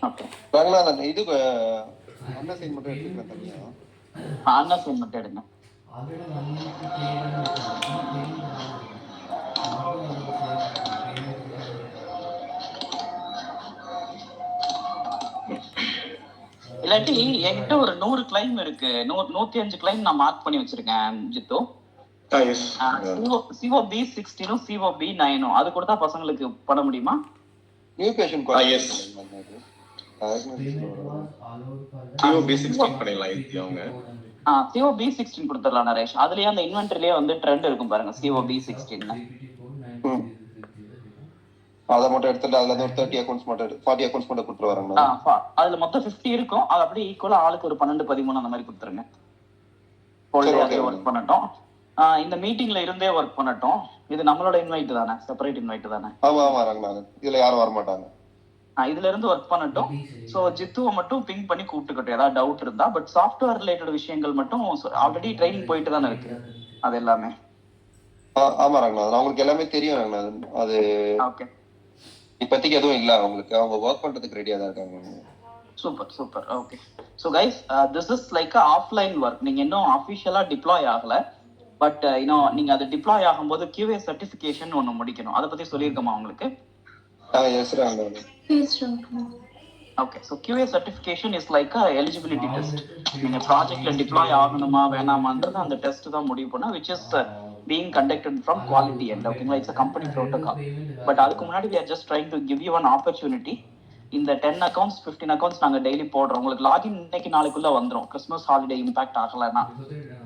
Okay Ranganathan இது அண்ணா sign மட்டும் எடுத்துக்கிறேன் தனியா. அண்ணா சைன் மட்டும் எடுங்க. இல்லாட்டி என்கிட்ட ஒரு 100 கிளைம் இருக்கு, 105 கிளைம் நான் மார்க் பண்ணி வச்சிருக்கேன் ஜித்து. COB16 COB9 அது கொடுத்தா பசங்களுக்கு பண்ண முடியுமா? நியூ பேஷண்ட் COB16 பண்ணிடலாம் அவங்க. COB16 கொடுத்துடலாம் நரேஷ். அதுலயே அந்த இன்வென்டரிலேயே வந்து ட்ரெண்ட் இருக்கும் பாருங்க COB16. அத மட்டும் எடுத்துட்டு அதுல ஒரு 30 அக்கவுண்ட்ஸ் மட்டும் 40 அக்கவுண்ட்ஸ் மட்டும் கொடுத்துருவாங்க. அதுல மொத்தம் 50 இருக்கும். அது அப்படியே ஈக்குவலா ஆளுக்கு ஒரு 12-13 அந்த மாதிரி கொடுத்துருங்க. ஒர்க் பண்ணட்டும். இந்த மீட்டிங்ல இருந்தே ஒர்க் பண்ணட்டும். இது நம்மளோட இன்வைட் தானே, செப்பரேட் இன்வைட் தானே? ஆமா ஆமா ரங்கநாதன், இதுல யாரும் வர மாட்டாங்க. இதுல இருந்து ஒர்க் பண்ணட்டும். சோ ஜித்துவை மட்டும் பிங் பண்ணி கூப்பிட்டுக்கிட்டோம் ஏதாவது டவுட் இருந்தா. பட் சாஃப்ட்வேர் ரிலேட்டட் விஷயங்கள் மட்டும் ஆல்ரெடி ட்ரைனிங் போயிட்டு தானே இருக்கு அது எல்லாமே. ஆமா ரங்கநாதன், அவங்களுக்கு எல்லாமே தெரியும் ரங்கநாதன். அது ஓகே, இப்போதைக்கு எதுவும் இல்ல அவங்களுக்கு. அவங்க ஒர்க் பண்றதுக்கு ரெடியா தான் இருக்காங்க. Super super. Okay, so guys this is like offline work. நீங்க இன்னும் அஃபிஷியலா டிப்ளாய் ஆகல. பட் இன்னும் நீங்க அது டிப்ளாய் ஆகும்போது QA சர்டிஃபிகேஷன் ஒன்று முடிக்கணும். அதை பத்தி சொல்லியிருக்கோமா உங்களுக்கு? Okay, so QA certification is like eligibility test. நீங்க ப்ராஜெக்ட்ல டிப்ளாய் ஆகணுமா வேணாமான்றது அந்த டெஸ்ட் தான் முடிவு பண்ணா, which is being conducted from quality end. ஓகேங்களா? It's a company protocol. But அதுக்கு முன்னாடி we are just trying to give you an opportunity. இந்த 10 அக்கௌண்ட்ஸ் 15 அக்கௌண்ட்ஸ் நாங்கள் டெய்லி போடுறோம். உங்களுக்கு லாகின் இன்னைக்கு நாளைக்குள்ள வந்துடும். கிறிஸ்மஸ் ஹாலிடே இம்பாக்ட் ஆகலைன்னா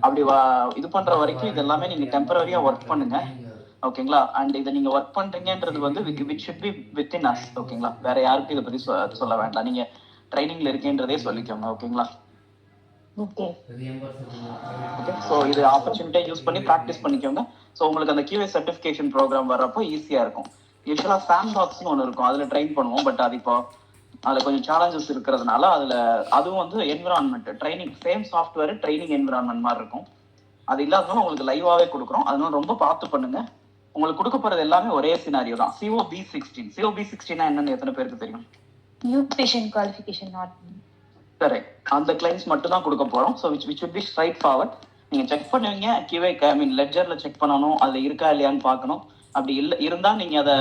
அப்படி இது பண்ற வரைக்கும் இது எல்லாமே நீங்க டெம்பரரியா ஒர்க் பண்ணுங்க. ஓகேங்களா? அண்ட் இதை நீங்க ஒர்க் பண்றீங்கன்றது வந்து which should be within us. ஓகேங்களா? வேற யாருக்கும் இதை பத்தி சொல்ல வேண்டாம். நீங்க ட்ரைனிங்ல இருக்கேன்றதே சொல்லிக்கோங்க. ஓகேங்களா? ஓகே, ஸோ இது ஆப்பர்ச்சுனிட்டியை யூஸ் பண்ணி ப்ராக்டிஸ் பண்ணிக்கோங்க. ஸோ உங்களுக்கு அந்த QA சர்டிஃபிகேஷன் ப்ரோக்ராம் வர்றப்போ ஈஸியா இருக்கும். யூஸ்வலா சாண்ட்பாக்ஸ்னு ஒன்று இருக்கும், அதுல ட்ரைன் பண்ணுவோம். பட் அது இப்போ அதுல கொஞ்சம் சேலஞ்சஸ் இருக்கிறதுனால அதுவும் வந்து environment training, same software training environment மாதிரி இருக்கும். அது இல்லாதனால உங்களுக்கு லைவாவே கொடுக்குறோம். அதனால ரொம்ப பார்த்து பண்ணுங்க. உங்களுக்கு கொடுக்க போறது எல்லாமே ஒரே சினாரியோ தான். COB16 என்னன்னு எத்தனை பேருக்கு தெரியும்? New patient qualification not. Correct, அந்த கிளைம்ஸ் மட்டும் தான் கொடுக்க போறோம். So which would be straight forward. நீங்க செக் பண்ணுவீங்க QA, லெட்ஜர்ல செக் பண்ணணும், அதுல இருக்கா இல்லையான்னு பார்க்கணும். அப்படி இருந்தா நீங்க அதை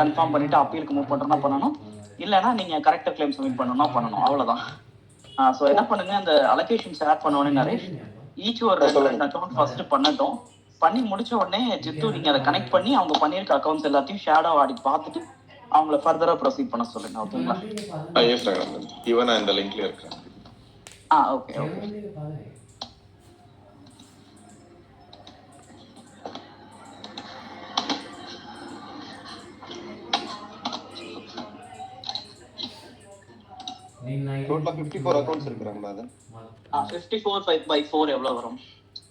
கன்ஃபார்ம் பண்ணிட்டு அப்பீலுக்கு மூவ் பண்றோம்னா பண்ணணும். இல்லைன்னா நீங்க கரெக்டா கிளைம் சப்மிட் பண்ணணும்னா பண்ணணும். அவ்வளவுதான். ஸோ என்ன பண்ணுங்க, அந்த அலோகேஷன் ஷேர் பண்ண நிறைய ஈச் ஒரு 2 அக்கௌண்ட் ஃபர்ஸ்ட் பண்ணட்டும். பண்ணி முடிச்ச உடனே ஜித்து நீங்க அதை கனெக்ட் பண்ணி அவங்க பண்ணிருக்க அக்கௌண்ட்ஸ் எல்லாத்தையும் ஷேடோ ஆடி பார்த்துட்டு அவங்கள ஃபர்தரா ப்ரொசீட் பண்ண சொல்லுங்க. ஓகேங்களா? ஈவன் நான் இந்த லிங்க்ல இருக்கேன். Okay okay. டோட்டலா 54 அக்கவுண்ட்ஸ் இருக்குறாங்க. அது 54/4 எவ்வளவு வரும்?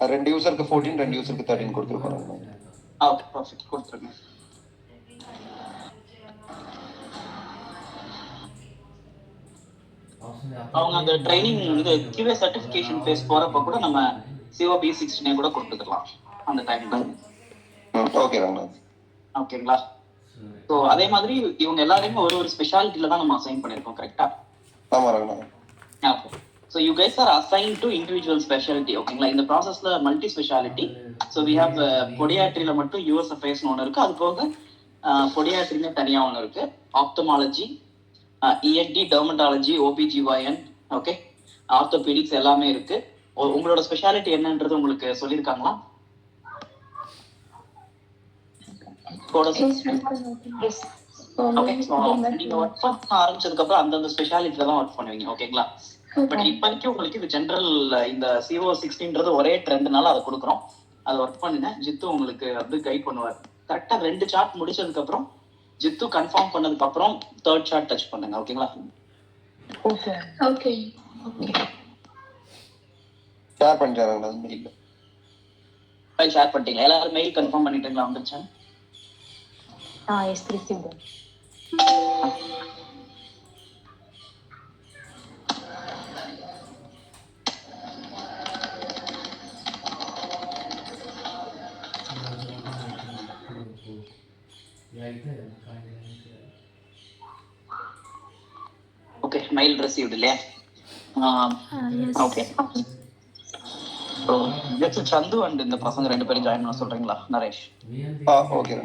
2 யூசருக்கு 14, 2 யூசருக்கு 13 கொடுத்துருப்பாங்க. ஓகே, பர்ஃபெக்ட், கொடுத்துருங்க. அவங்க அந்த ட்ரைனிங் இது QA சர்டிஃபிகேஷன் ஃபேஸ் போறப்ப கூட நம்ம COB16 கூட கொடுத்துக்கலாம் அந்த டைம்ல. ஓகே ரங்கநாத். ஓகேங்களா? ஸோ அதே மாதிரி இவங்க எல்லாரையுமே ஒரு ஸ்பெஷாலிட்டியில தான் நம்ம அசைன் பண்ணியிருக்கோம். கரெக்டா? ஆமா Ranganath. Okay, so you guys are assign to individual speciality. ஓகேங்களா? இந்த ப்ராசஸ்ல multi speciality. So we have பொடியாட்ரியில மட்டும் US அஃபேர்ஸ்னு ஒன்று இருக்கு. அது போக பொடியாட்ரின்னு தனியா ஒன்று இருக்கு. Ophthalmology, ENT, dermatology, OBGYN, okay, orthopaedics எல்லாமே இருக்கு. உங்களோட ஸ்பெஷாலிட்டி என்னன்றது உங்களுக்கு சொல்லியிருக்காங்களா? நீங்க ஒர்க் பண்ண ஆரம்பிச்சதுக்கு அப்புறம் அந்தந்த ஸ்பெஷாலிட்டில தான் ஒர்க் பண்ணுவீங்க. ஓகேங்களா? பட் இப்போதைக்கு உங்களுக்கு இது ஜென்ரல் இந்த CO16 ஒரே ட்ரெண்ட்னால அதை கொடுக்குறோம். அதை ஒர்க் பண்ணுங்க. ஜித்து உங்களுக்கு வந்து கைட் பண்ணுவார். கரெக்டா 2 சார்ட் முடிச்சதுக்கு அப்புறம் ஜித்து கன்ஃபார்ம் பண்ணதுக்கு அப்புறம் 3rd சார்ட் டச் பண்ணுங்க. ஓகேங்களா? Okay okay okay. ஷேர் பண்ணிட்டாங்க மெயில். ஃபைல் ஷேர் பண்ணிட்டீங்க? எல்லாரும் மெயில் கன்ஃபார்ம் பண்ணிட்டீங்களா? வந்துருச்சா? Yes received. Okay, okay, mail received இல்லையா? Yes. Okay, so just Santhu and இந்த பசங்க 2 பேரும் ஜாயின் பண்ண சொல்றீங்களா நரேஷ்? ஓகே.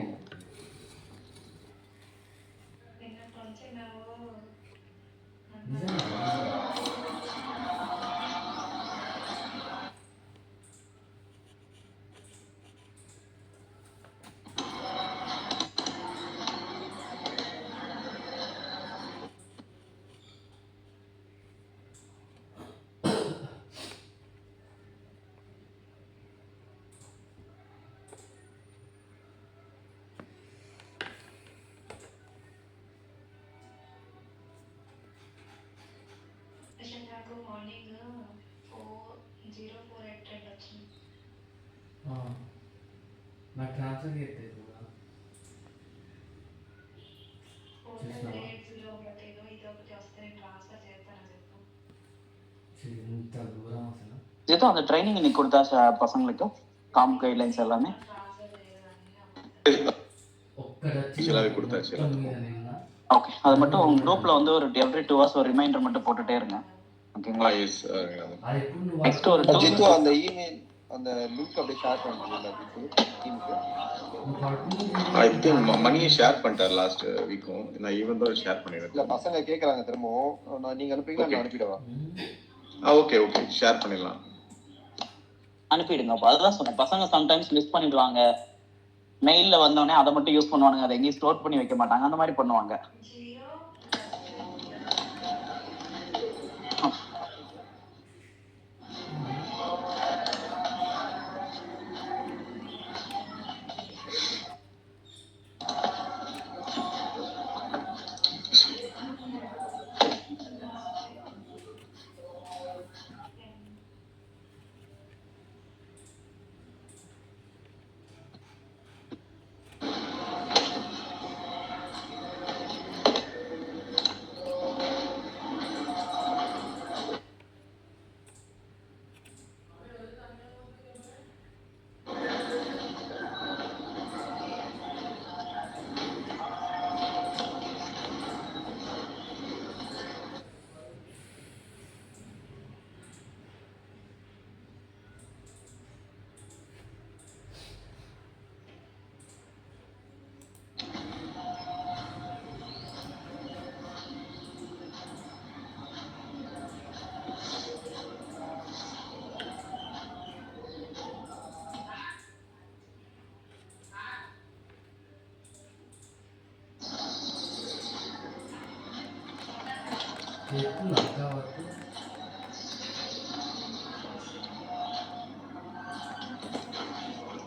నాకు ట్రాన్స్ఫర్ చేస్తే కూడా ఇంత దూరం అసలు ஜித்து அந்த ட்ரைனிங் இன்னைக்கு கொடுத்தா பசங்களுக்கு காம் கைட்லைன்ஸ் எல்லாமே சிலாவே கொடுத்தாச்சு. ஓகே, அது மட்டும் குரூப்ல வந்து ஒரு எவ்ரி 2 hours ஒரு ரிமைண்டர் மட்டும் போட்டுட்டே இருங்க. ஓகேங்களா? எஸ். நெக்ஸ்ட் ஒரு ஜித்து அந்த இமெயில் அந்த லிங்க் அப்படியே ஷேர் பண்ணுறீங்களா ஜித்து டீமுக்கு? ஐ திங்க் மணியை ஷேர் பண்ணிட்டார் லாஸ்ட் வீக்கும். நான் ஈவன் தான் ஷேர் இல்லை பண்ணிடுறேன். பசங்க கேட்குறாங்க திரும்பவும். நீங்கள் அனுப்புறீங்களா? நான் அனுப்பிடவா? ஓகே ஷேர் பண்ணிடலாம். அனுப்பிடுங்க. அதுதான் சொன்னேன், பசங்க சம்டைம்ஸ் மிஸ் பண்ணிடுவாங்க. மெயில்ல வந்தோடனே அதை மட்டும் யூஸ் பண்ணுவானுங்க, அதை எங்கேயும் ஸ்டோர் பண்ணி வைக்க மாட்டாங்க, அந்த மாதிரி பண்ணுவாங்க. చెప్తున్నా అక్క వరకు